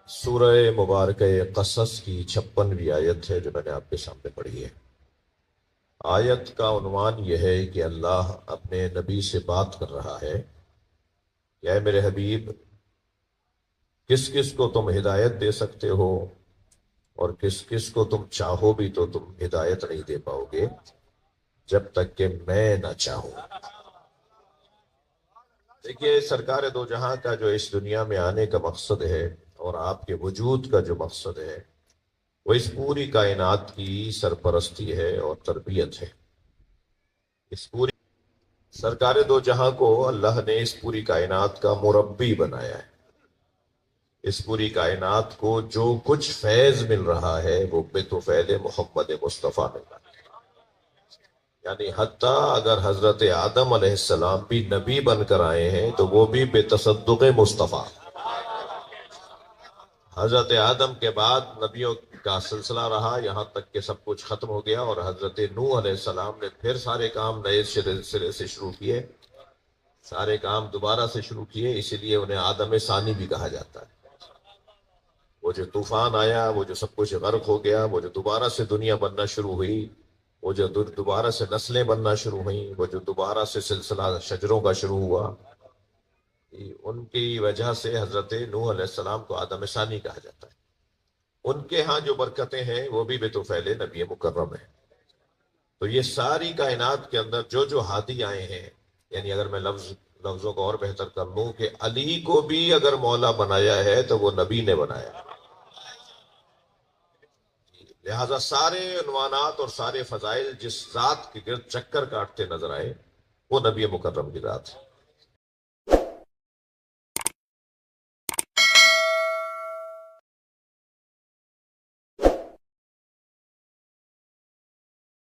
سورہ مبارکہ قصص کی 56ویں آیت ہے جو میں نے آپ کے سامنے پڑھی ہے۔ آیت کا عنوان یہ ہے کہ اللہ اپنے نبی سے بات کر رہا ہے کہ اے میرے حبیب، کس کس کو تم ہدایت دے سکتے ہو اور کس کس کو تم چاہو بھی تو تم ہدایت نہیں دے پاؤ گے جب تک کہ میں نہ چاہوں۔ دیکھیے، سرکار دو جہاں کا جو اس دنیا میں آنے کا مقصد ہے اور آپ کے وجود کا جو مقصد ہے وہ اس پوری کائنات کی سرپرستی ہے اور تربیت ہے۔ اس پوری سرکار دو جہاں کو اللہ نے اس پوری کائنات کا مربی بنایا ہے۔ اس پوری کائنات کو جو کچھ فیض مل رہا ہے وہ بطفیل محمد مصطفیٰ مل رہا ہے۔ یعنی حتیٰ اگر حضرت آدم علیہ السلام بھی نبی بن کر آئے ہیں تو وہ بھی بتصدق مصطفیٰ۔ حضرت آدم کے بعد نبیوں کا سلسلہ رہا یہاں تک کہ سب کچھ ختم ہو گیا، اور حضرت نوح علیہ السلام نے پھر سارے کام نئے سرے سے شروع کیے، سارے کام دوبارہ سے شروع کیے، اسی لیے انہیں آدم ثانی بھی کہا جاتا ہے۔ وہ جو طوفان آیا، وہ جو سب کچھ غرق ہو گیا، وہ جو دوبارہ سے دنیا بننا شروع ہوئی، وہ جو دوبارہ سے نسلیں بننا شروع ہوئیں، وہ جو دوبارہ سے سلسلہ شجروں کا شروع ہوا، ان کی وجہ سے حضرت نوح علیہ السلام کو آدم ثانی کہا جاتا ہے۔ ان کے ہاں جو برکتیں ہیں وہ بھی بطفیل نبی مکرم ہیں۔ تو یہ ساری کائنات کے اندر جو جو ہادی آئے ہیں، یعنی اگر میں لفظوں کو اور بہتر کر لوں کہ علی کو بھی اگر مولا بنایا ہے تو وہ نبی نے بنایا ہے۔ لہذا سارے عنوانات اور سارے فضائل جس ذات کے گرد چکر کاٹتے نظر آئے وہ نبی مکرم کی ذات ہے۔